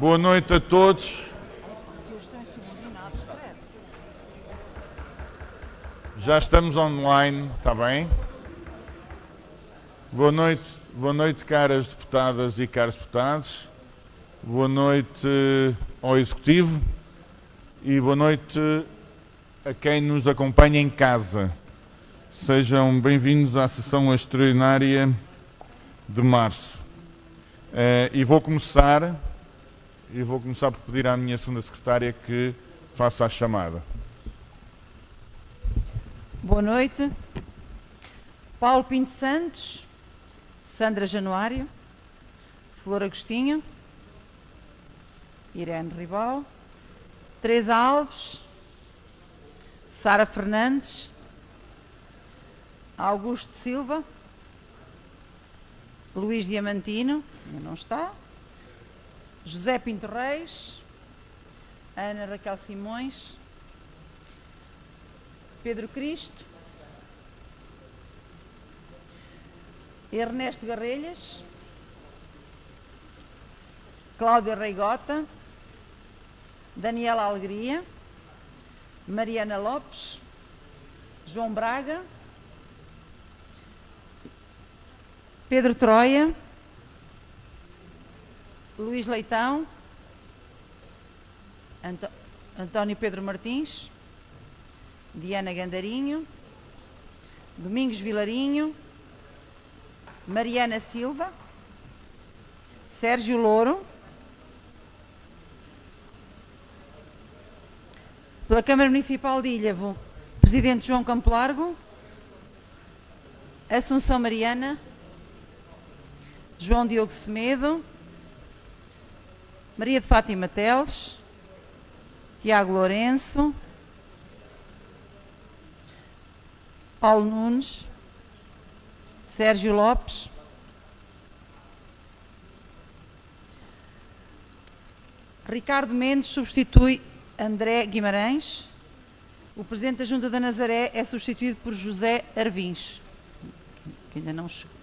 Boa noite a todos. Já estamos online, está bem? Boa noite, caras deputadas e caros deputados. Boa noite ao Executivo e boa noite a quem nos acompanha em casa. Sejam bem-vindos à sessão extraordinária de março. E vou começar por pedir à minha segunda secretária que faça a chamada. Boa noite. Paulo Pinto Santos, Sandra Januário, Flor Agostinho, Irene Ribal, Teresa Alves, Sara Fernandes, Augusto Silva, Luís Diamantino, ainda não está, José Pinto Reis, Ana Raquel Simões, Pedro Cristo, Ernesto Garrelhas, Cláudia Reigota, Daniela Alegria, Mariana Lopes, João Braga, Pedro Troia, Luís Leitão, António Pedro Martins, Diana Gandarinho, Domingos Vilarinho, Mariana Silva, Sérgio Louro. Pela Câmara Municipal de Ilhavo, Presidente João Campo Largo, Assunção Mariana, João Diogo Semedo, Maria de Fátima Teles, Tiago Lourenço, Paulo Nunes, Sérgio Lopes, Ricardo Mendes substitui André Guimarães. O Presidente da Junta da Nazaré é substituído por José Arvins, que ainda não chegou.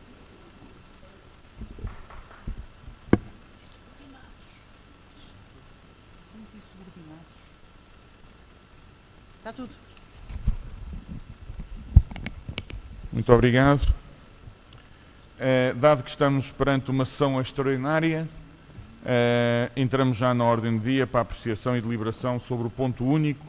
Está tudo. Muito obrigado. Dado que estamos perante uma sessão extraordinária, entramos já na ordem do dia para a apreciação e deliberação sobre o ponto único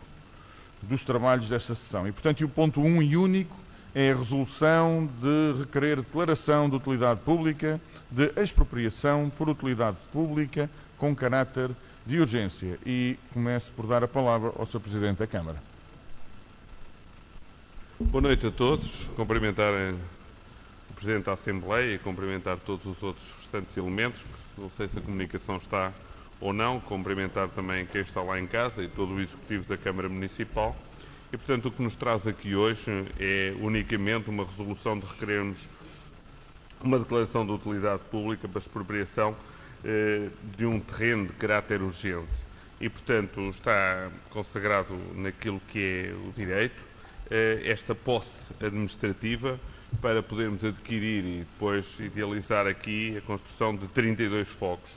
dos trabalhos desta sessão. E, portanto, o ponto 1 e único é a resolução de requerer declaração de utilidade pública de expropriação por utilidade pública com caráter de urgência. E começo por dar a palavra ao Sr. Presidente da Câmara. Boa noite a todos. Cumprimentar o Presidente da Assembleia e cumprimentar todos os outros restantes elementos. Não sei se a comunicação está ou não. Cumprimentar também quem está lá em casa e todo o Executivo da Câmara Municipal. E, portanto, o que nos traz aqui hoje é unicamente uma resolução de requerermos uma declaração de utilidade pública para expropriação de um terreno de caráter urgente. E, portanto, está consagrado naquilo que é o direito esta posse administrativa para podermos adquirir e depois idealizar aqui a construção de 32 fogos.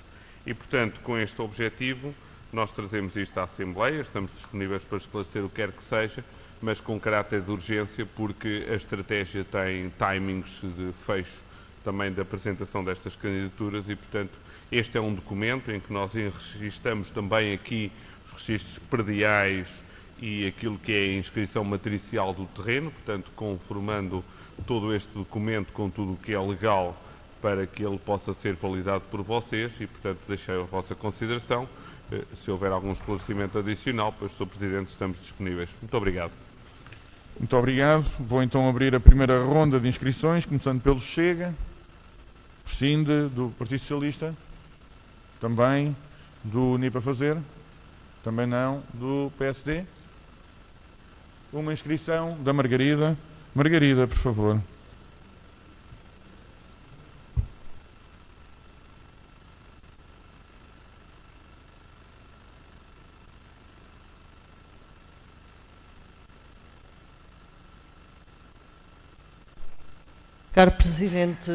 E, portanto, com este objetivo, nós trazemos isto à Assembleia, estamos disponíveis para esclarecer o que quer que seja, mas com caráter de urgência, porque a estratégia tem timings de fecho também da apresentação destas candidaturas e, portanto, este é um documento em que nós registramos também aqui os registros prediais e aquilo que é a inscrição matricial do terreno, portanto, conformando todo este documento com tudo o que é legal para que ele possa ser validado por vocês e, portanto, deixei a vossa consideração. Se houver algum esclarecimento adicional, pois, Sr. Presidente, estamos disponíveis. Muito obrigado. Muito obrigado. Vou então abrir a primeira ronda de inscrições, começando pelo Chega, Prescinde, do Partido Socialista, também do União para Fazer, também não, do PSD. Uma inscrição da Margarida. Margarida, por favor. Caro Presidente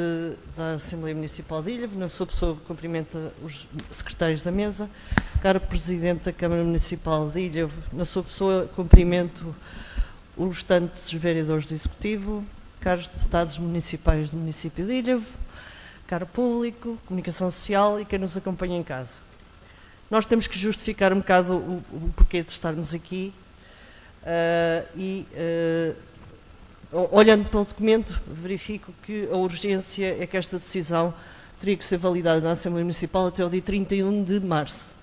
da Assembleia Municipal de Ilhavo, na sua pessoa cumprimenta os secretários da mesa. Caro Presidente da Câmara Municipal de Ilhavo, na sua pessoa cumprimento os restantes vereadores do Executivo, caros deputados municipais do município de Ilhavo, caro público, comunicação social e quem nos acompanha em casa. Nós temos que justificar um bocado o porquê de estarmos aqui olhando para o documento, verifico que a urgência é que esta decisão teria que ser validada na Assembleia Municipal até o dia 31 de março.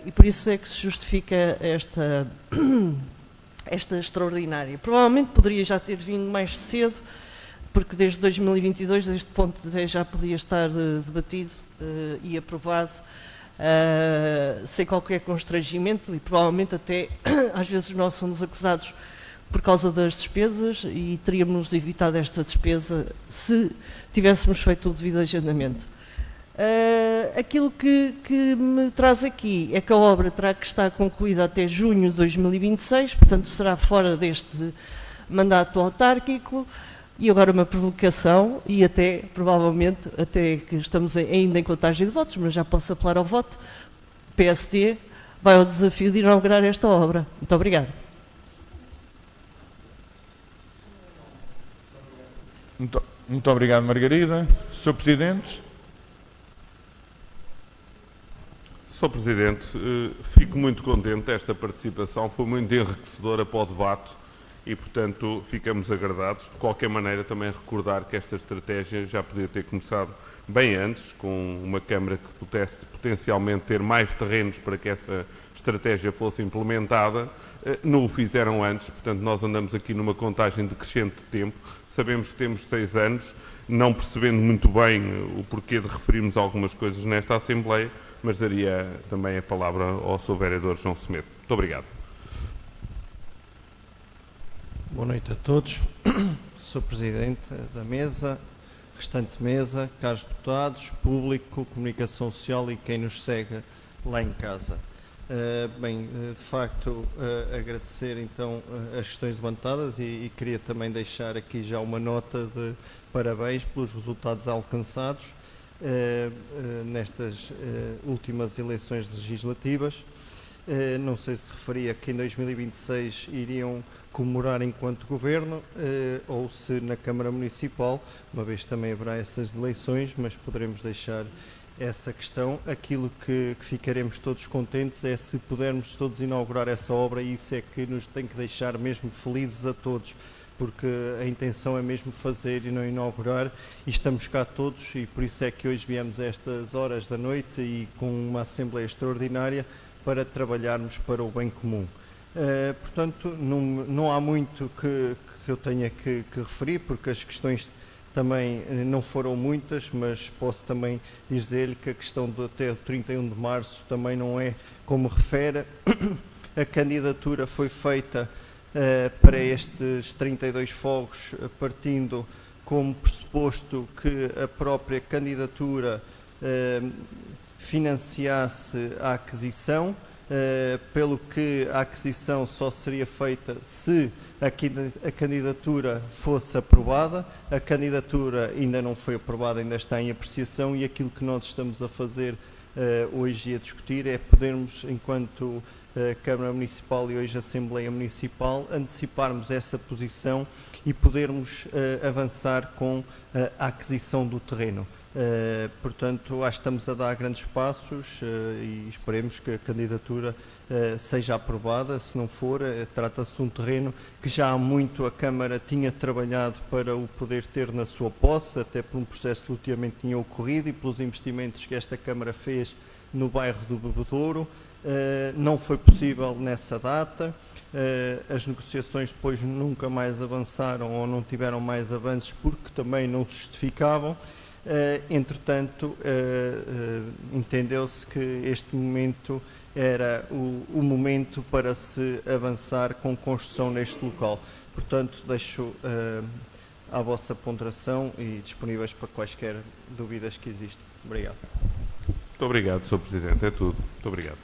E por isso é que se justifica esta extraordinária. Provavelmente poderia já ter vindo mais cedo, porque desde 2022 este ponto já podia estar debatido e aprovado sem qualquer constrangimento e provavelmente até às vezes nós somos acusados por causa das despesas e teríamos evitado esta despesa se tivéssemos feito o devido agendamento. Aquilo que me traz aqui é que a obra terá que estar concluída até junho de 2026, portanto será fora deste mandato autárquico. E agora uma provocação, e até, provavelmente, até que estamos ainda em contagem de votos, mas já posso apelar ao voto, o PSD vai ao desafio de inaugurar esta obra. Muito obrigado. Muito obrigado, Margarida. Sr. Presidente. Sr. Presidente, fico muito contente desta participação, foi muito enriquecedora para o debate e, portanto, ficamos agradados. De qualquer maneira, também recordar que esta estratégia já podia ter começado bem antes, com uma Câmara que pudesse potencialmente ter mais terrenos para que essa estratégia fosse implementada. Não o fizeram antes, portanto, nós andamos aqui numa contagem decrescente de tempo. Sabemos que temos 6 anos, não percebendo muito bem o porquê de referirmos algumas coisas nesta Assembleia, mas daria também a palavra ao Sr. Vereador João Semedo. Muito obrigado. Boa noite a todos. Sr. Presidente da mesa, restante mesa, caros deputados, público, comunicação social e quem nos segue lá em casa. De facto, agradecer então as questões levantadas e queria também deixar aqui já uma nota de parabéns pelos resultados alcançados nestas últimas eleições legislativas. Não sei se referia que em 2026 iriam comemorar enquanto Governo ou se na Câmara Municipal, uma vez também haverá essas eleições, mas poderemos deixar essa questão. Aquilo que ficaremos todos contentes é se pudermos todos inaugurar essa obra e isso é que nos tem que deixar mesmo felizes a todos, porque a intenção é mesmo fazer e não inaugurar e estamos cá todos e por isso é que hoje viemos a estas horas da noite e com uma Assembleia extraordinária para trabalharmos para o bem comum. Portanto, não há muito que eu tenha que referir, porque as questões também não foram muitas, mas posso também dizer-lhe que a questão de até o 31 de março também não é como refere. A candidatura foi feita para estes 32 fogos, partindo como pressuposto que a própria candidatura financiasse a aquisição, pelo que a aquisição só seria feita se a candidatura fosse aprovada. A candidatura ainda não foi aprovada, ainda está em apreciação e aquilo que nós estamos a fazer hoje e a discutir é podermos, enquanto Câmara Municipal e hoje Assembleia Municipal, anteciparmos essa posição e podermos avançar com a aquisição do terreno. Portanto, acho que estamos a dar grandes passos e esperemos que a candidatura seja aprovada. Se não for, trata-se de um terreno que já há muito a Câmara tinha trabalhado para o poder ter na sua posse, até por um processo de loteamento que tinha ocorrido e pelos investimentos que esta Câmara fez no bairro do Bebedouro. Não foi possível nessa data. As negociações depois nunca mais avançaram ou não tiveram mais avanços porque também não se justificavam. Entretanto, entendeu-se que este momento era o momento para se avançar com construção neste local. Portanto, deixo à vossa ponderação e disponíveis para quaisquer dúvidas que existam. Obrigado. Muito obrigado, Sr. Presidente. É tudo. Muito obrigado.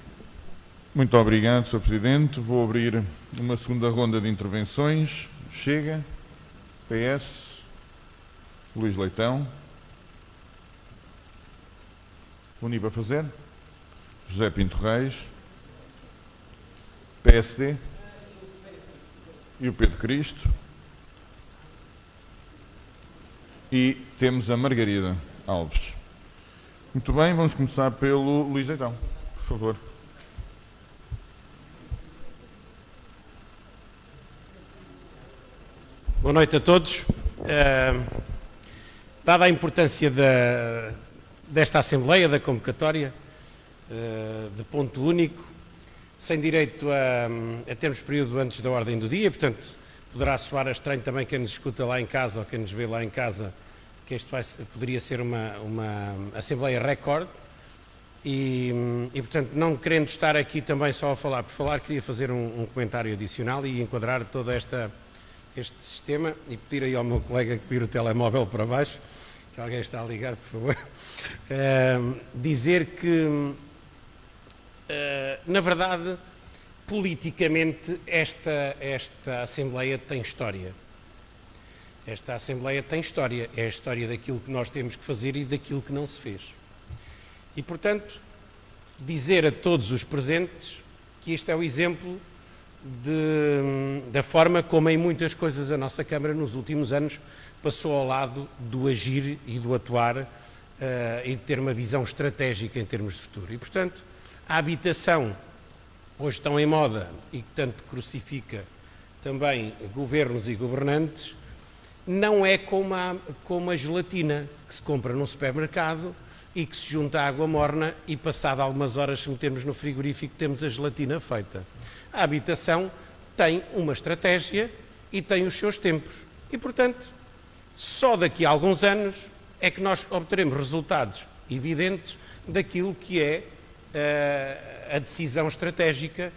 Muito obrigado, Sr. Presidente. Vou abrir uma segunda ronda de intervenções. Chega. PS. Luís Leitão. Unir para fazer. José Pinto Reis. PSD. E o Pedro Cristo. E temos a Margarida Alves. Muito bem, vamos começar pelo Luís Leitão, por favor. Boa noite a todos. Dada a importância desta Assembleia, da convocatória, de ponto único, sem direito a termos período antes da ordem do dia, portanto, poderá soar estranho também quem nos escuta lá em casa ou quem nos vê lá em casa, que este poderia ser uma Assembleia recorde e, portanto, não querendo estar aqui também só a falar por falar, queria fazer um comentário adicional e enquadrar todo este sistema e pedir aí ao meu colega que vire o telemóvel para baixo, que alguém está a ligar, por favor, dizer que, na verdade, politicamente esta Assembleia tem história. Esta Assembleia tem história, é a história daquilo que nós temos que fazer e daquilo que não se fez. E, portanto, dizer a todos os presentes que este é o exemplo da forma como em muitas coisas a nossa Câmara nos últimos anos passou ao lado do agir e do atuar e de ter uma visão estratégica em termos de futuro. E, portanto, a habitação, hoje estão em moda e que tanto crucifica também governos e governantes, não é como a gelatina que se compra num supermercado e que se junta à água morna e passado algumas horas, se metermos no frigorífico, temos a gelatina feita. A habitação tem uma estratégia e tem os seus tempos. E, portanto, só daqui a alguns anos é que nós obteremos resultados evidentes daquilo que é a decisão estratégica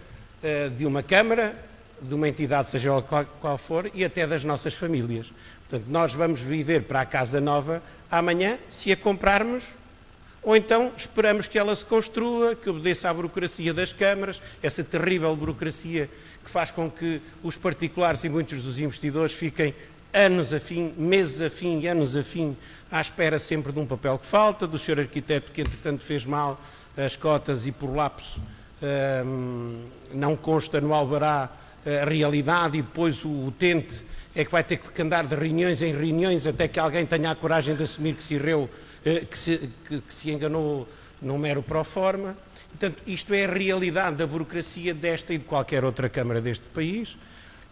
de uma Câmara, de uma entidade, seja ela qual for, e até das nossas famílias. Portanto, nós vamos viver para a casa nova amanhã, se a comprarmos, ou então esperamos que ela se construa, que obedeça à burocracia das câmaras, essa terrível burocracia que faz com que os particulares e muitos dos investidores fiquem anos a fim, meses a fim e anos a fim, à espera sempre de um papel que falta, do senhor arquiteto que entretanto fez mal as cotas e por lapso não consta no alvará a realidade e depois o utente é que vai ter que andar de reuniões em reuniões até que alguém tenha a coragem de assumir que se erreu, que se enganou num mero proforma. Portanto, isto é a realidade da burocracia desta e de qualquer outra Câmara deste país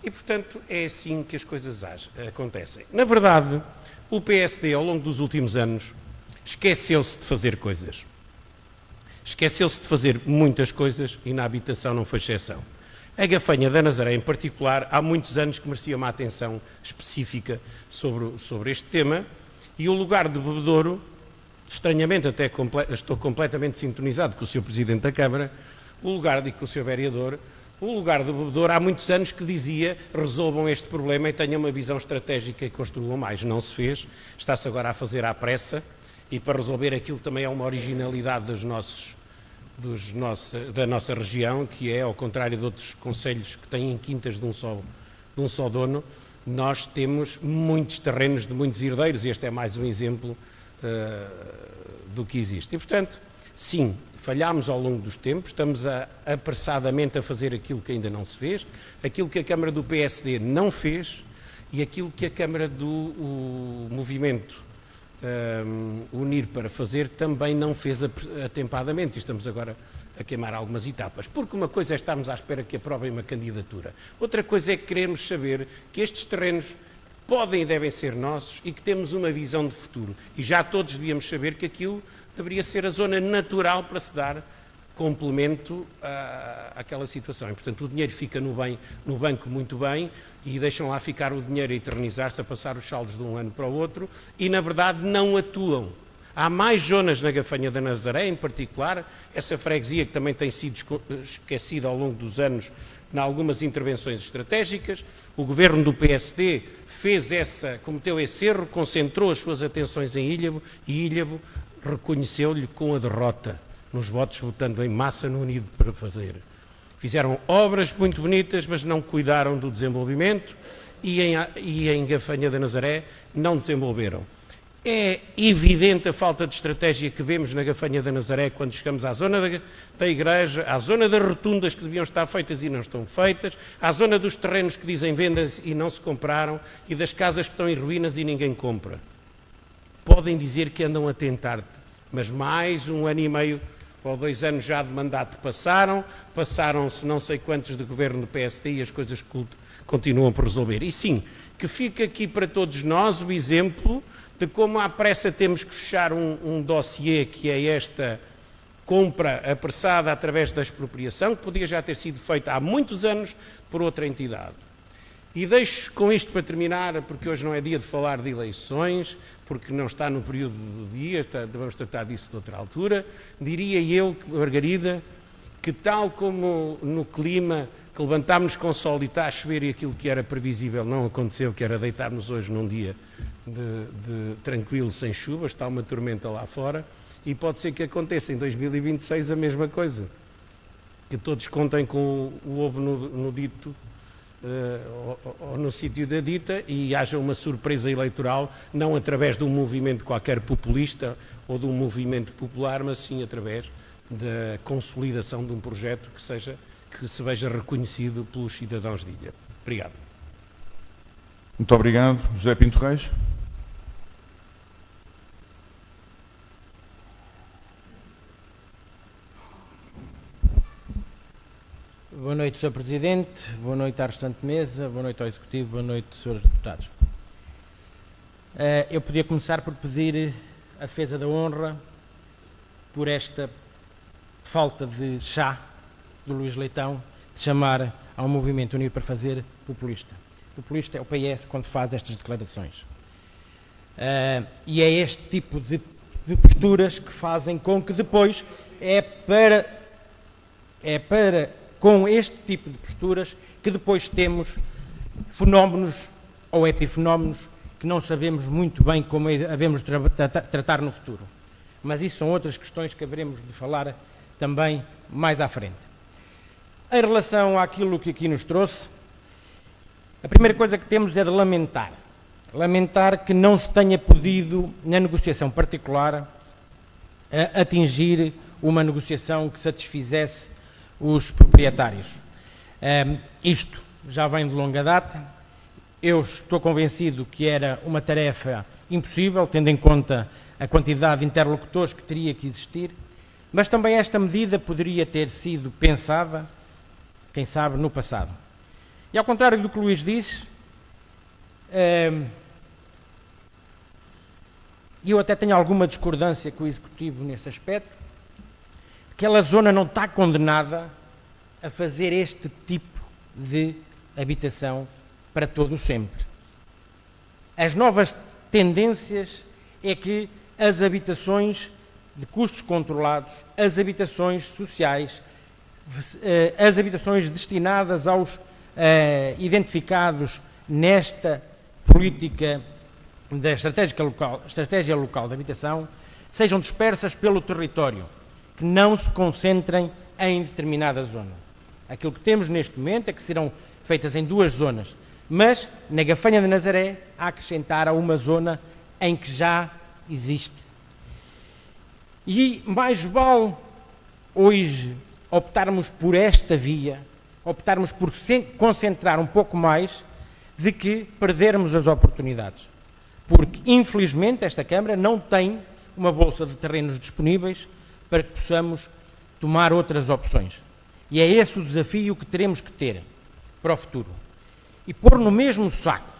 e, portanto, é assim que as coisas acontecem. Na verdade, o PSD, ao longo dos últimos anos, esqueceu-se de fazer coisas. Esqueceu-se de fazer muitas coisas e na habitação não foi exceção. A Gafanha da Nazaré, em particular, há muitos anos que merecia uma atenção específica sobre este tema e o lugar de bebedouro, estranhamente até estou completamente sintonizado com o Sr. Presidente da Câmara, e com o Sr. Vereador, o lugar de bebedouro há muitos anos que dizia resolvam este problema e tenham uma visão estratégica e construam mais. Não se fez, está-se agora a fazer à pressa e para resolver aquilo também é uma originalidade da nossa região, que é, ao contrário de outros concelhos que têm quintas de um só dono, nós temos muitos terrenos de muitos herdeiros e este é mais um exemplo do que existe. E, portanto, sim, falhámos ao longo dos tempos, estamos apressadamente a fazer aquilo que ainda não se fez, aquilo que a Câmara do PSD não fez e aquilo que a Câmara do Movimento Unir para fazer também não fez atempadamente. Estamos agora a queimar algumas etapas, porque uma coisa é estarmos à espera que aprovem uma candidatura, outra coisa é querermos saber que estes terrenos podem e devem ser nossos e que temos uma visão de futuro e já todos devíamos saber que aquilo deveria ser a zona natural para se dar complemento àquela situação. E, portanto, o dinheiro fica no banco muito bem e deixam lá ficar o dinheiro a eternizar-se, a passar os saldos de um ano para o outro e, na verdade, não atuam. Há mais zonas na Gafanha da Nazaré, em particular, essa freguesia que também tem sido esquecida ao longo dos anos em algumas intervenções estratégicas. O governo do PSD cometeu esse erro, concentrou as suas atenções em Ilhavo e Ilhavo reconheceu-lhe com a derrota nos votos, votando em massa no Unido para fazer. Fizeram obras muito bonitas, mas não cuidaram do desenvolvimento e em Gafanha da Nazaré não desenvolveram. É evidente a falta de estratégia que vemos na Gafanha da Nazaré quando chegamos à zona da igreja, à zona das rotundas que deviam estar feitas e não estão feitas, à zona dos terrenos que dizem vendas e não se compraram, e das casas que estão em ruínas e ninguém compra. Podem dizer que andam a tentar, mas mais 1 ano e meio ou 2 anos já de mandato passaram-se não sei quantos de governo do PSD e as coisas continuam por resolver. E sim, que fica aqui para todos nós o exemplo de como à pressa temos que fechar um dossiê, que é esta compra apressada através da expropriação, que podia já ter sido feita há muitos anos por outra entidade. E deixo com isto para terminar, porque hoje não é dia de falar de eleições, porque não está no período do dia, vamos tratar disso de outra altura. Diria eu, Margarida, que tal como no clima, que levantámos com sol e está a chover e aquilo que era previsível não aconteceu, que era deitarmos hoje num dia de tranquilo, sem chuva, está uma tormenta lá fora, e pode ser que aconteça em 2026 a mesma coisa. Que todos contem com o ovo no dito, ou no sítio da dita, e haja uma surpresa eleitoral, não através de um movimento qualquer populista ou de um movimento popular, mas sim através da consolidação de um projeto que se veja reconhecido pelos cidadãos de Ilha. Obrigado. Muito obrigado. José Pinto Reis. Boa noite, Sr. Presidente, boa noite à restante mesa, boa noite ao Executivo, boa noite, Srs. Deputados. Eu podia começar por pedir a defesa da honra por esta falta de chá do Luís Leitão de chamar ao movimento Unido para Fazer populista. Populista é o PS quando faz estas declarações. E é este tipo de posturas que fazem com que depois com este tipo de posturas que depois temos fenómenos ou epifenómenos que não sabemos muito bem como havemos de tratar no futuro. Mas isso são outras questões que haveremos de falar também mais à frente. Em relação àquilo que aqui nos trouxe, a primeira coisa que temos é de lamentar. Lamentar que não se tenha podido, na negociação particular, atingir uma negociação que satisfizesse os proprietários. Isto já vem de longa data. Eu estou convencido que era uma tarefa impossível, tendo em conta a quantidade de interlocutores que teria que existir, mas também esta medida poderia ter sido pensada, quem sabe, no passado. E ao contrário do que o Luís disse, eu até tenho alguma discordância com o Executivo nesse aspecto. Aquela zona não está condenada a fazer este tipo de habitação para todo o sempre. As novas tendências é que as habitações de custos controlados, as habitações sociais, as habitações destinadas aos identificados nesta política da estratégia local de habitação, sejam dispersas pelo território, que não se concentrem em determinada zona. Aquilo que temos neste momento é que serão feitas em 2 zonas, mas na Gafanha de Nazaré a acrescentar a uma zona em que já existe. E mais vale hoje optarmos por esta via, optarmos por concentrar um pouco mais, de que perdermos as oportunidades. Porque, infelizmente, esta Câmara não tem uma bolsa de terrenos disponíveis para que possamos tomar outras opções. E é esse o desafio que teremos que ter para o futuro. E pôr no mesmo saco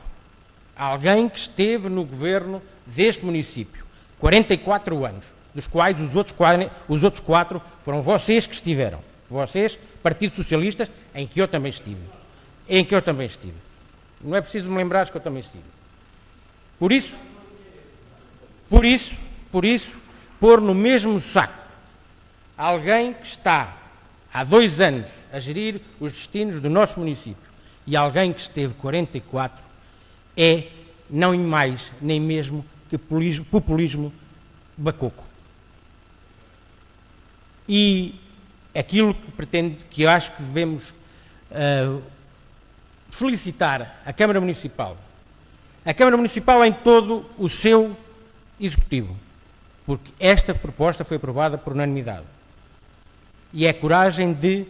alguém que esteve no governo deste município 44 anos, dos quais os outros 4 foram vocês que estiveram. Vocês, Partido Socialista, em que eu também estive. Não é preciso me lembrar que eu também estive. Por isso, pôr no mesmo saco alguém que está há 2 anos a gerir os destinos do nosso município e alguém que esteve 44 é não mais nem mesmo que populismo bacoco. E aquilo que pretendo, que eu acho que devemos felicitar a Câmara Municipal em todo o seu executivo, porque esta proposta foi aprovada por unanimidade. E é a coragem de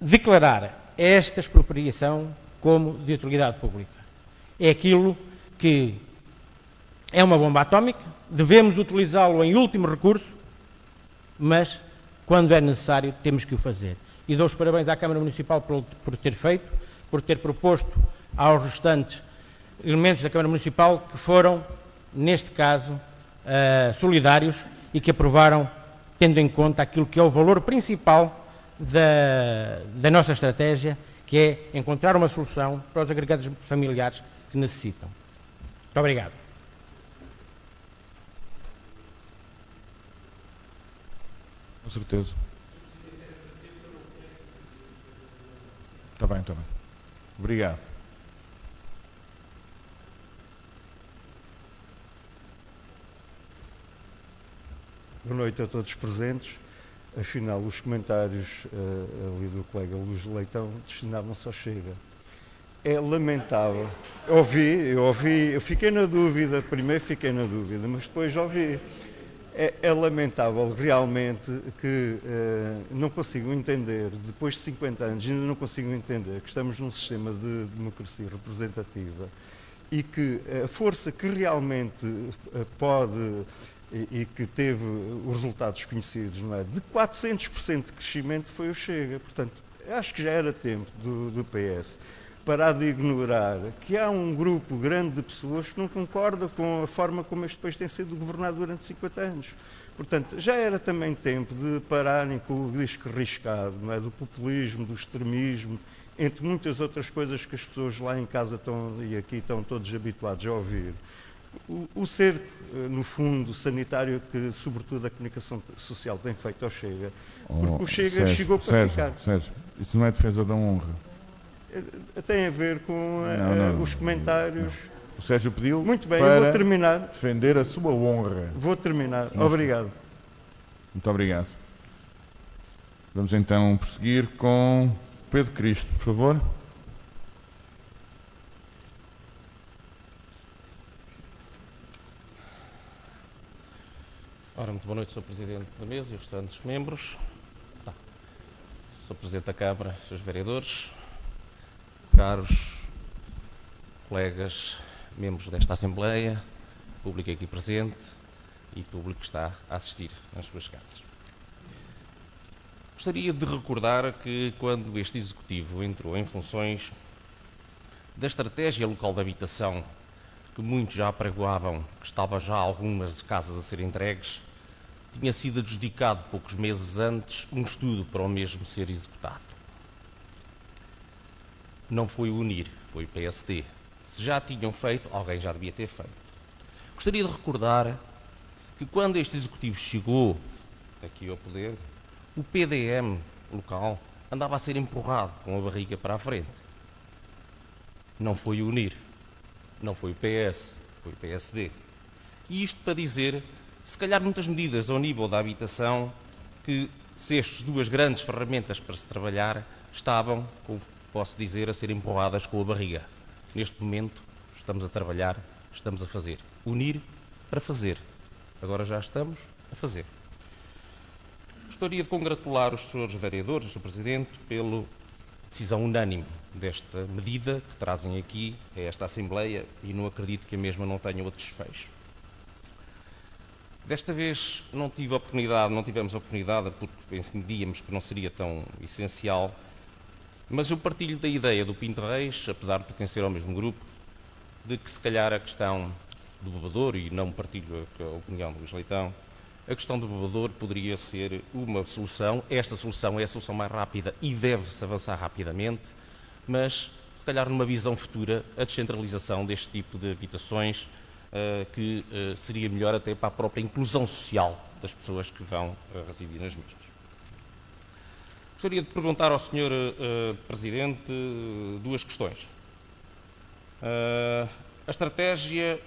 declarar esta expropriação como de utilidade pública. É aquilo que é uma bomba atómica, devemos utilizá-lo em último recurso, mas quando é necessário temos que o fazer. E dou os parabéns à Câmara Municipal por ter feito, por ter proposto aos restantes elementos da Câmara Municipal que foram, neste caso, solidários e que aprovaram, tendo em conta aquilo que é o valor principal da nossa estratégia, que é encontrar uma solução para os agregados familiares que necessitam. Muito obrigado. Com certeza. Está bem, está bem. Obrigado. Boa noite a todos presentes. Afinal, os comentários ali do colega Luís Leitão destinavam-se ao Chega. É lamentável. Eu fiquei na dúvida, primeiro fiquei na dúvida, mas depois ouvi. É lamentável realmente que não consigo entender, depois de 50 anos, ainda não consigo entender que estamos num sistema de democracia representativa e que a força que realmente pode e que teve os resultados conhecidos, não é, de 400% de crescimento foi o Chega. Portanto, acho que já era tempo do PS parar de ignorar que há um grupo grande de pessoas que não concorda com a forma como este país tem sido governado durante 50 anos. Portanto, já era também tempo de pararem com o disco riscado, não é, do populismo, do extremismo, entre muitas outras coisas que as pessoas lá em casa estão, e aqui estão todos habituados a ouvir. O cerco, no fundo, sanitário que, sobretudo, a comunicação social tem feito ao Chega, porque o Chega chegou para ficar. Sérgio, isso não é defesa da honra. Tem a ver com os comentários. O Sérgio pediu. Muito bem, para eu vou terminar. Defender a sua honra. Vou terminar. Obrigado. Muito obrigado. Vamos então prosseguir com Pedro Cristo, por favor. Ora, muito boa noite, Sr. Presidente da Mesa e restantes membros. Sr. Presidente da Câmara, Srs. Vereadores, caros colegas, membros desta Assembleia, público aqui presente e público que está a assistir nas suas casas. Gostaria de recordar que quando este Executivo entrou em funções, da estratégia local de habitação, que muitos já apregoavam que estava já algumas casas a serem entregues, tinha sido adjudicado poucos meses antes um estudo para o mesmo ser executado. Não foi o UNIR, foi o PSD. Se já tinham feito, alguém já devia ter feito. Gostaria de recordar que quando este Executivo chegou aqui ao poder, o PDM local andava a ser empurrado com a barriga para a frente. Não foi o UNIR, não foi o PS, foi o PSD. E isto para dizer, se calhar muitas medidas ao nível da habitação, que se estas duas grandes ferramentas para se trabalhar estavam, como posso dizer, a ser empurradas com a barriga. Neste momento estamos a trabalhar, estamos a fazer. Unir para fazer. Agora já estamos a fazer. Gostaria de congratular os senhores vereadores, o Sr. Presidente, pela decisão unânime desta medida que trazem aqui a esta Assembleia e não acredito que a mesma não tenha outro desfecho. Desta vez não tivemos a oportunidade, porque entendíamos que não seria tão essencial, mas eu partilho da ideia do Pinto Reis, apesar de pertencer ao mesmo grupo, de que se calhar a questão do bebedouro, e não partilho a opinião do Luís Leitão, a questão do bebedouro poderia ser uma solução. Esta solução é a solução mais rápida e deve-se avançar rapidamente, mas se calhar numa visão futura, a descentralização deste tipo de habitações que seria melhor até para a própria inclusão social das pessoas que vão residir nas mesmas. Gostaria de perguntar ao Sr. Presidente duas questões. A estratégia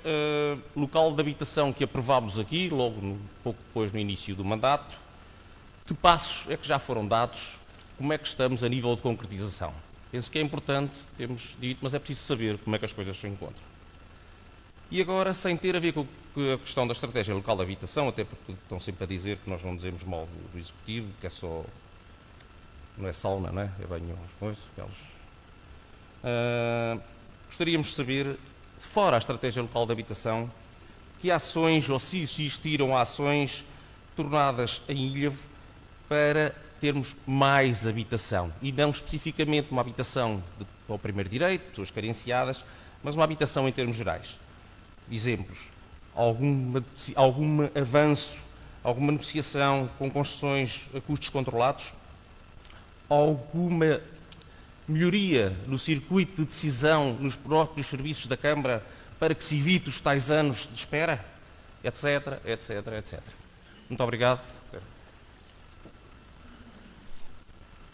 local de habitação que aprovámos aqui, logo pouco depois no início do mandato, que passos é que já foram dados? Como é que estamos a nível de concretização? Penso que é importante, temos dito, mas é preciso saber como é que as coisas se encontram. E agora, sem ter a ver com que a questão da estratégia local de habitação, até porque estão sempre a dizer que nós não dizemos mal do Executivo, que é só... não é sauna, não é? É banho aos coisas, gostaríamos de saber, fora a estratégia local de habitação, que ações, ou se existiram ações tornadas em Ilhavo para termos mais habitação, e não especificamente uma habitação ao primeiro direito, pessoas carenciadas, mas uma habitação em termos gerais. Exemplos, algum avanço, alguma negociação com construções a custos controlados, alguma melhoria no circuito de decisão nos próprios serviços da Câmara para que se evite os tais anos de espera, etc, etc, etc. Muito obrigado.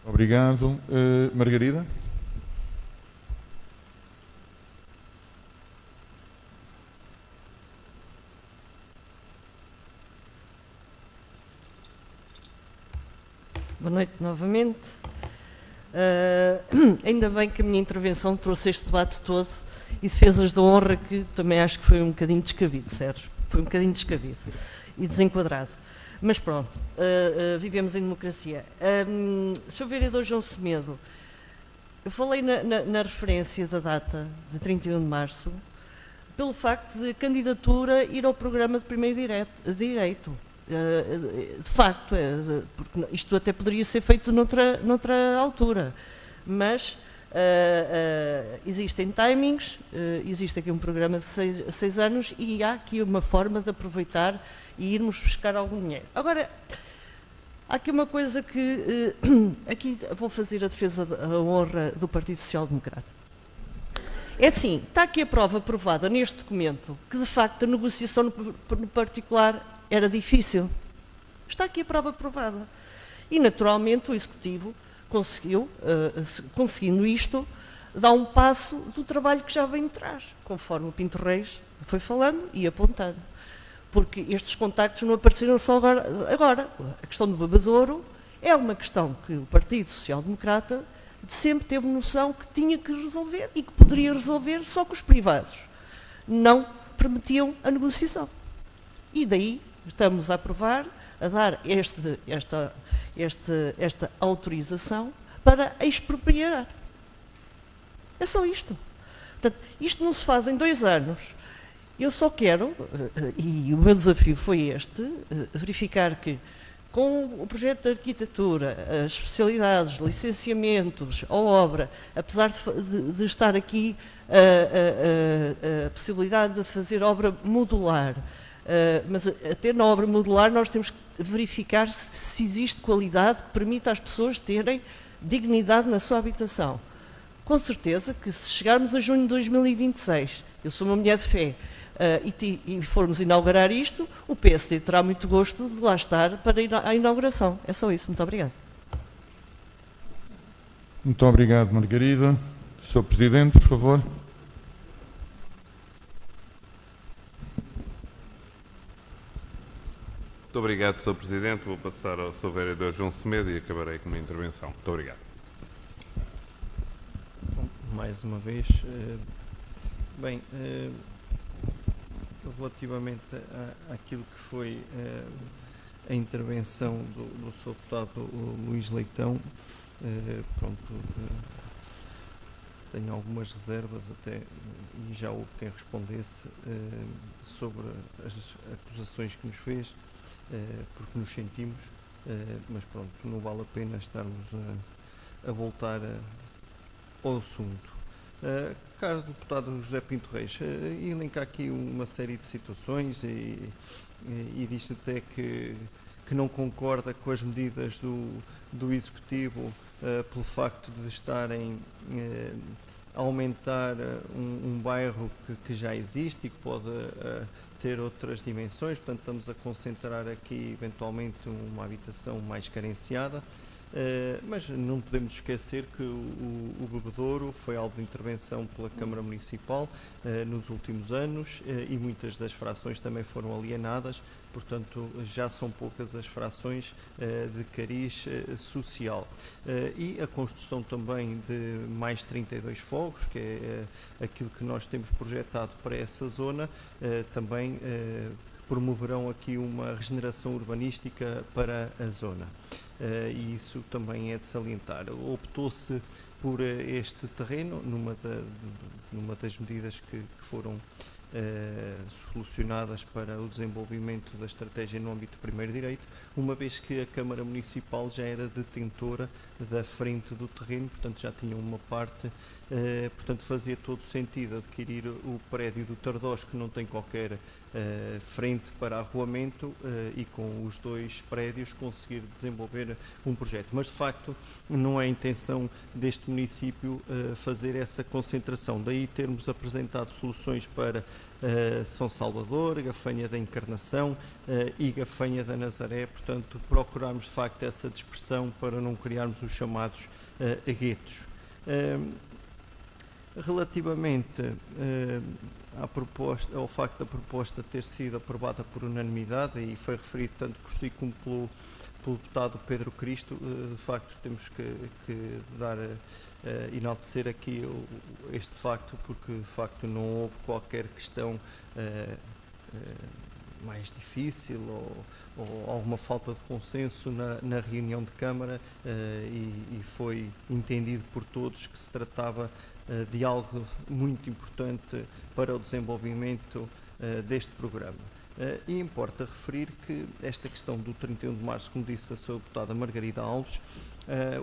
Obrigado. Margarida? Boa noite novamente. Ainda bem que a minha intervenção trouxe este debate todo e defesas da honra, que também acho que foi um bocadinho descabido, Sérgio. Foi um bocadinho descabido e desenquadrado. Mas pronto, vivemos em democracia. Sr. Vereador João Semedo, eu falei na referência da data de 31 de março pelo facto de a candidatura ir ao programa de primeiro direito. De facto, porque isto até poderia ser feito noutra altura, mas existem timings, existe aqui um programa de 6 anos e há aqui uma forma de aproveitar e irmos buscar algum dinheiro. Agora, há aqui uma coisa que, aqui vou fazer a defesa da honra do Partido Social Democrata. É assim, está aqui a prova provada neste documento que, de facto, a negociação no particular era difícil. Está aqui a prova provada. E, naturalmente, o Executivo conseguiu, conseguindo isto, dar um passo do trabalho que já vem de trás, conforme o Pinto Reis foi falando e apontando. Porque estes contactos não apareceram só agora. A questão do bebedouro é uma questão que o Partido Social Democrata sempre teve noção que tinha que resolver e que poderia resolver, só que os privados não permitiam a negociação. E daí estamos a aprovar, a dar esta autorização para expropriar. É só isto. Portanto, isto não se faz em 2 anos. Eu só quero, e o meu desafio foi este, verificar que com o projeto de arquitetura, as especialidades, licenciamentos, a obra, apesar de estar aqui a possibilidade de fazer obra modular, mas até na obra modular nós temos que verificar se existe qualidade que permita às pessoas terem dignidade na sua habitação. Com certeza que se chegarmos a junho de 2026, eu sou uma mulher de fé, e formos inaugurar isto, o PSD terá muito gosto de lá estar para a inauguração. É só isso. Muito obrigado. Muito obrigado, Margarida. Sr. Presidente, por favor. Muito obrigado, Sr. Presidente. Vou passar ao Sr. Vereador João Semedo e acabarei com uma intervenção. Muito obrigado. Bom, mais uma vez, bem, relativamente àquilo que foi a intervenção do Sr. Deputado Luís Leitão, pronto, tenho algumas reservas até, e já houve quem respondesse sobre as acusações que nos fez, porque nos sentimos, mas pronto, não vale a pena estarmos a voltar ao assunto. Caro deputado José Pinto Reis, elenca aqui uma série de situações e diz até que não concorda com as medidas do Executivo pelo facto de estarem a aumentar um bairro que já existe e que pode ter outras dimensões. Portanto, estamos a concentrar aqui eventualmente uma habitação mais carenciada. Mas não podemos esquecer que o bebedouro foi alvo de intervenção pela Câmara Municipal nos últimos anos e muitas das frações também foram alienadas, portanto já são poucas as frações de cariz social. E a construção também de mais 32 fogos, que é aquilo que nós temos projetado para essa zona, também promoverão aqui uma regeneração urbanística para a zona. E isso também é de salientar. Optou-se por este terreno numa das medidas que foram solucionadas para o desenvolvimento da estratégia no âmbito do primeiro direito, uma vez que a Câmara Municipal já era detentora da frente do terreno, portanto já tinha uma parte, portanto fazia todo sentido adquirir o prédio do Tardós, que não tem qualquer frente para arruamento, e com os dois prédios conseguir desenvolver um projeto. Mas de facto não é a intenção deste município fazer essa concentração, daí termos apresentado soluções para São Salvador, Gafanha da Encarnação e Gafanha da Nazaré, portanto procurarmos de facto essa dispersão para não criarmos os chamados guetos. Relativamente ao facto da proposta ter sido aprovada por unanimidade, e foi referido tanto por si como pelo deputado Pedro Cristo, de facto temos que dar enaltecer aqui este facto, porque de facto não houve qualquer questão mais difícil ou alguma falta de consenso na reunião de Câmara, e foi entendido por todos que se tratava de algo muito importante para o desenvolvimento deste programa. E importa referir que esta questão do 31 de março, como disse a sua deputada Margarida Alves,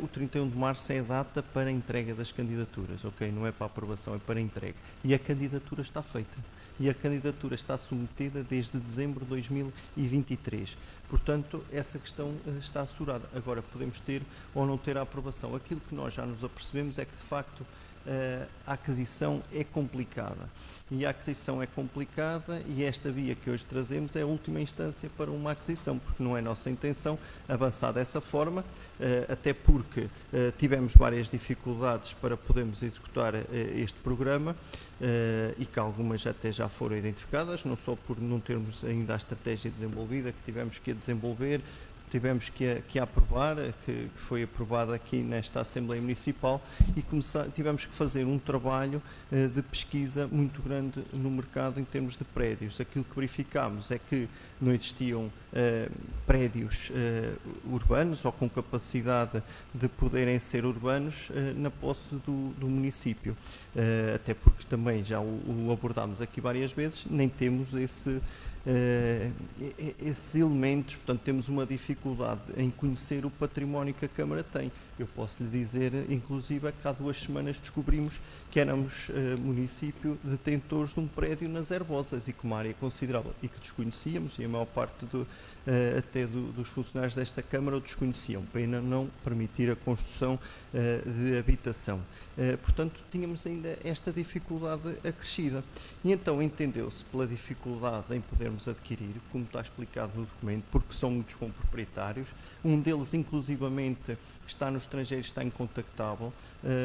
o 31 de março é a data para a entrega das candidaturas, ok? Não é para a aprovação, é para a entrega. E a candidatura está feita. E a candidatura está submetida desde dezembro de 2023. Portanto, essa questão está assegurada. Agora, podemos ter ou não ter a aprovação. Aquilo que nós já nos apercebemos é que, de facto, a aquisição é complicada. E a aquisição é complicada, e esta via que hoje trazemos é a última instância para uma aquisição, porque não é nossa intenção avançar dessa forma, até porque tivemos várias dificuldades para podermos executar este programa, e que algumas até já foram identificadas, não só por não termos ainda a estratégia desenvolvida, que tivemos que a desenvolver, tivemos que aprovar, que foi aprovada aqui nesta Assembleia Municipal, e tivemos que fazer um trabalho de pesquisa muito grande no mercado em termos de prédios. Aquilo que verificámos é que não existiam prédios urbanos ou com capacidade de poderem ser urbanos na posse do município. Até porque também já o abordámos aqui várias vezes, nem temos esses elementos, portanto temos uma dificuldade em conhecer o património que a Câmara tem. Eu posso lhe dizer, inclusive, que há 2 semanas descobrimos que éramos município detentores de um prédio nas Herbosas, e com uma área considerável, e que desconhecíamos, e a maior parte até dos funcionários desta Câmara o desconheciam, pena não permitir a construção de habitação. Portanto, tínhamos ainda esta dificuldade acrescida. E então entendeu-se pela dificuldade em podermos adquirir, como está explicado no documento, porque são muitos proprietários, um deles inclusivamente está no estrangeiro, está incontactável.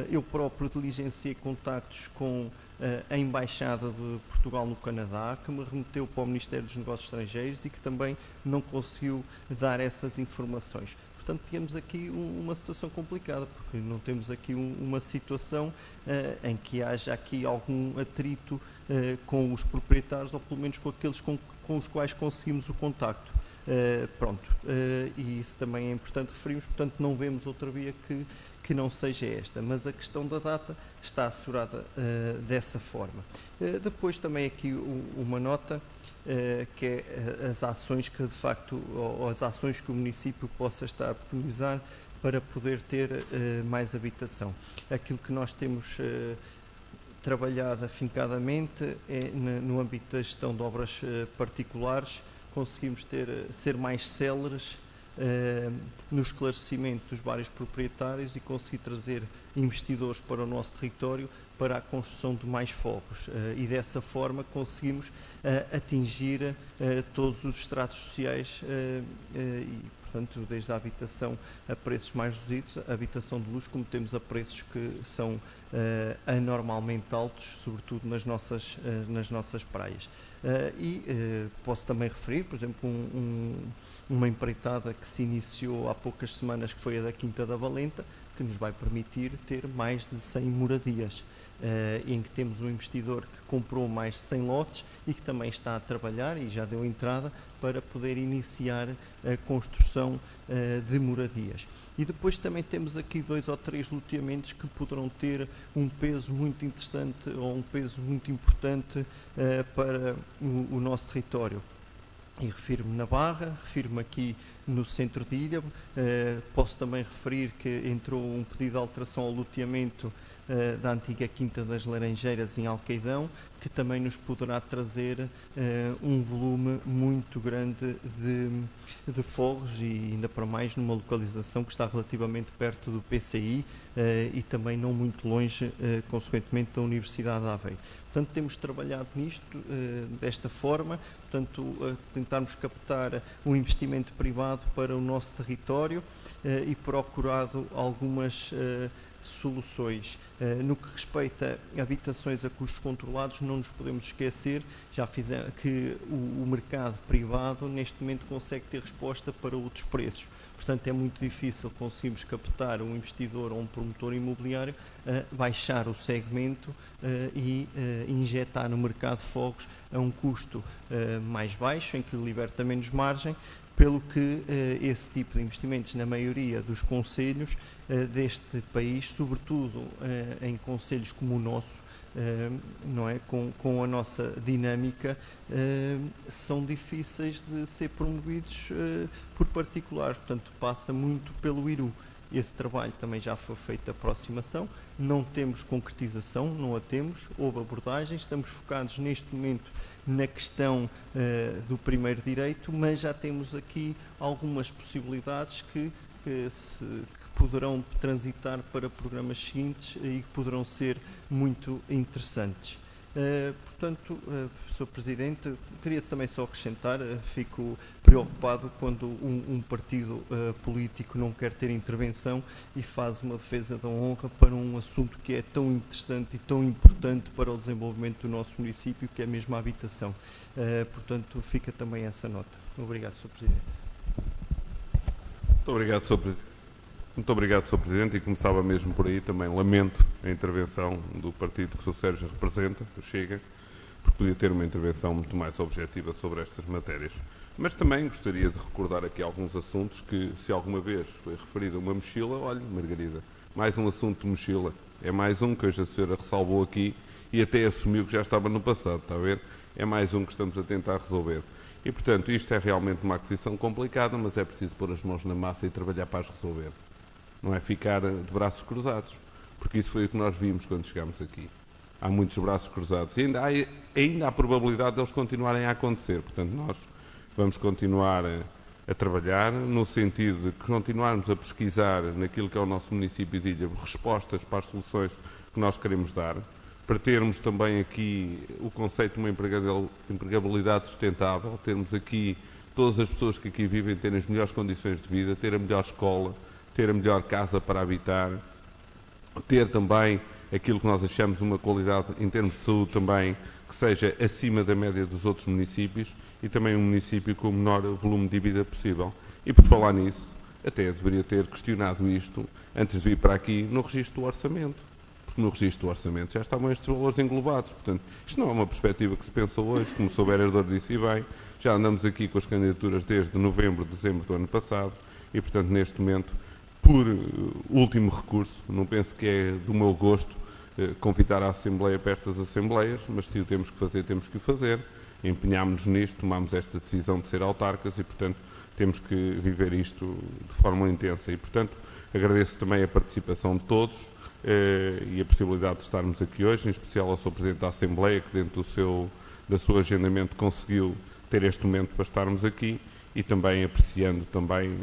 Eu próprio diligenciei contactos com a Embaixada de Portugal no Canadá, que me remeteu para o Ministério dos Negócios Estrangeiros e que também não conseguiu dar essas informações. Portanto, temos aqui uma situação complicada, porque não temos aqui uma situação em que haja aqui algum atrito com os proprietários, ou pelo menos com aqueles com os quais conseguimos o contacto. E isso também é importante referirmos, portanto não vemos outra via que não seja esta, mas a questão da data está assegurada dessa forma. Depois também aqui uma nota, que é as ações que de facto, ou as ações que o município possa estar a preconizar para poder ter mais habitação. Aquilo que nós temos trabalhado afincadamente é no âmbito da gestão de obras particulares, conseguimos ser mais céleres no esclarecimento dos vários proprietários e conseguir trazer investidores para o nosso território para a construção de mais fogos, e dessa forma conseguimos atingir todos os estratos sociais, e portanto, desde a habitação a preços mais reduzidos, a habitação de luxo, como temos a preços que são anormalmente altos, sobretudo nas nossas praias. Posso também referir, por exemplo, uma empreitada que se iniciou há poucas semanas, que foi a da Quinta da Valenta, que nos vai permitir ter mais de 100 moradias, em que temos um investidor que comprou mais de 100 lotes e que também está a trabalhar e já deu entrada para poder iniciar a construção de moradias. E depois também temos aqui 2 ou 3 loteamentos que poderão ter um peso muito interessante ou um peso muito importante para o nosso território. E refiro-me na Barra, refiro-me aqui no centro de Ilha. Posso também referir que entrou um pedido de alteração ao loteamento da antiga Quinta das Laranjeiras em Alcaidão, que também nos poderá trazer um volume muito grande de fogos, e ainda para mais numa localização que está relativamente perto do PCI e também não muito longe, consequentemente, da Universidade de Aveiro. Portanto, temos trabalhado nisto desta forma, portanto, tentarmos captar um investimento privado para o nosso território e procurado algumas soluções. No que respeita a habitações a custos controlados, não nos podemos esquecer que o mercado privado neste momento consegue ter resposta para outros preços. Portanto, é muito difícil conseguirmos captar um investidor ou um promotor imobiliário a baixar o segmento e injetar no mercado de fogos a um custo mais baixo, em que liberta menos margem, pelo que esse tipo de investimentos, na maioria dos concelhos deste país, sobretudo em concelhos como o nosso, não é? Com a nossa dinâmica, são difíceis de ser promovidos por particulares, portanto passa muito pelo IRU. Esse trabalho também já foi feito, a aproximação, não temos concretização, não a temos, houve abordagens, estamos focados neste momento na questão do primeiro direito, mas já temos aqui algumas possibilidades que poderão transitar para programas seguintes e que poderão ser muito interessantes. Portanto, Sr. Presidente, queria também só acrescentar, fico preocupado quando um partido político não quer ter intervenção e faz uma defesa da honra para um assunto que é tão interessante e tão importante para o desenvolvimento do nosso município, que é mesmo a habitação. Portanto, fica também essa nota. Obrigado, Sr. Presidente. Muito obrigado, Sr. Presidente. Muito obrigado, Sr. Presidente, e começava mesmo por aí. Também lamento a intervenção do partido que o Sr. Sérgio representa, o Chega, porque podia ter uma intervenção muito mais objetiva sobre estas matérias. Mas também gostaria de recordar aqui alguns assuntos que, se alguma vez foi referido a uma mochila, olha, Margarida, mais um assunto de mochila. É mais um que hoje a senhora ressalvou aqui e até assumiu que já estava no passado, está a ver? É mais um que estamos a tentar resolver. E, portanto, isto é realmente uma aquisição complicada, mas é preciso pôr as mãos na massa e trabalhar para as resolver. Não é ficar de braços cruzados, porque isso foi o que nós vimos quando chegámos aqui. Há muitos braços cruzados e ainda há probabilidade de eles continuarem a acontecer. Portanto, nós vamos continuar a trabalhar no sentido de continuarmos a pesquisar naquilo que é o nosso município de Ilha respostas para as soluções que nós queremos dar, para termos também aqui o conceito de uma empregabilidade sustentável, termos aqui todas as pessoas que aqui vivem terem as melhores condições de vida, ter a melhor escola, ter a melhor casa para habitar, ter também aquilo que nós achamos uma qualidade em termos de saúde também que seja acima da média dos outros municípios e também um município com o menor volume de dívida possível. E por falar nisso, até deveria ter questionado isto antes de vir para aqui no registro do orçamento, porque no registro do orçamento já estavam estes valores englobados. Portanto, isto não é uma perspectiva que se pensa hoje, como o Sr. Vereador disse e bem, já andamos aqui com as candidaturas desde novembro, dezembro do ano passado e, portanto, neste momento, por último recurso, não penso que é do meu gosto convidar a Assembleia para estas Assembleias, mas se o temos que fazer, temos que o fazer. Empenhámos-nos nisto, tomámos esta decisão de ser autarcas e, portanto, temos que viver isto de forma intensa. E, portanto, agradeço também a participação de todos e a possibilidade de estarmos aqui hoje, em especial ao Sr. Presidente da Assembleia, que dentro do seu agendamento conseguiu ter este momento para estarmos aqui. E também apreciando também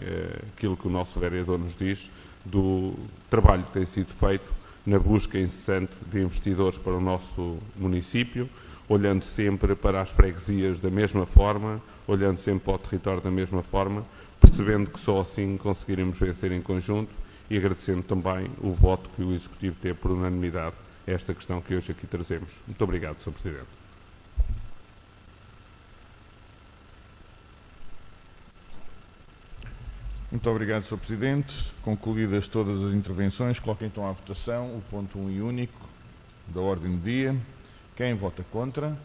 aquilo que o nosso vereador nos diz do trabalho que tem sido feito na busca incessante de investidores para o nosso município, olhando sempre para as freguesias da mesma forma, olhando sempre para o território da mesma forma, percebendo que só assim conseguiremos vencer em conjunto e agradecendo também o voto que o Executivo teve por unanimidade a esta questão que hoje aqui trazemos. Muito obrigado, Sr. Presidente. Muito obrigado, Sr. Presidente. Concluídas todas as intervenções, coloco então à votação o ponto 1 e único da ordem do dia. Quem vota contra?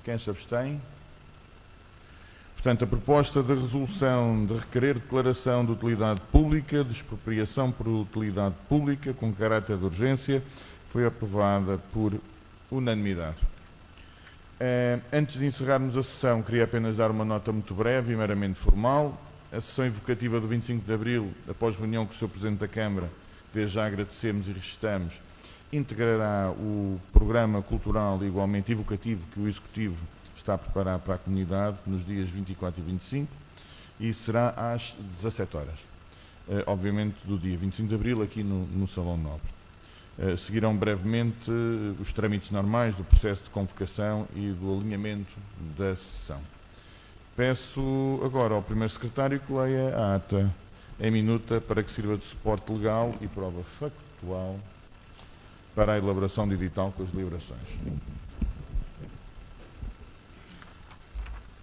Quem se abstém? Portanto, a proposta de resolução de requerer declaração de utilidade pública, de expropriação por utilidade pública com caráter de urgência, foi aprovada por unanimidade. Antes de encerrarmos a sessão, queria apenas dar uma nota muito breve e meramente formal. A sessão evocativa do 25 de Abril, após reunião com o Sr. Presidente da Câmara, desde já agradecemos e registamos, integrará o programa cultural igualmente evocativo que o Executivo está a preparar para a comunidade nos dias 24 e 25 e será às 17 horas, obviamente do dia 25 de Abril, aqui no Salão Nobre. Seguirão brevemente os trâmites normais do processo de convocação e do alinhamento da sessão. Peço agora ao Primeiro Secretário que leia a ata em minuta para que sirva de suporte legal e prova factual para a elaboração do edital com as deliberações.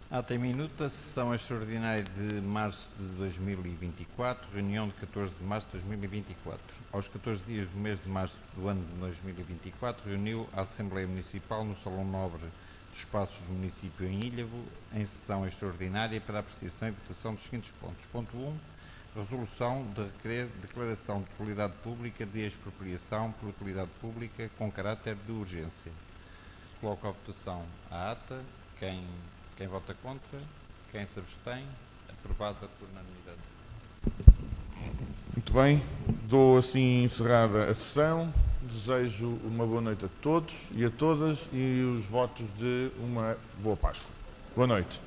Ata em minuta, sessão extraordinária de março de 2024, reunião de 14 de março de 2024. Aos 14 dias do mês de março do ano de 2024, reuniu a Assembleia Municipal no Salão Nobre dos Passos do município em Ilhavo, em sessão extraordinária para a apreciação e votação dos seguintes pontos. Ponto 1. Resolução de requerer declaração de utilidade pública de expropriação por utilidade pública com caráter de urgência. Coloco à votação a ata. Quem vota contra? Quem se abstém? Aprovada por unanimidade. Muito bem, dou assim encerrada a sessão. Desejo uma boa noite a todos e a todas e os votos de uma boa Páscoa. Boa noite.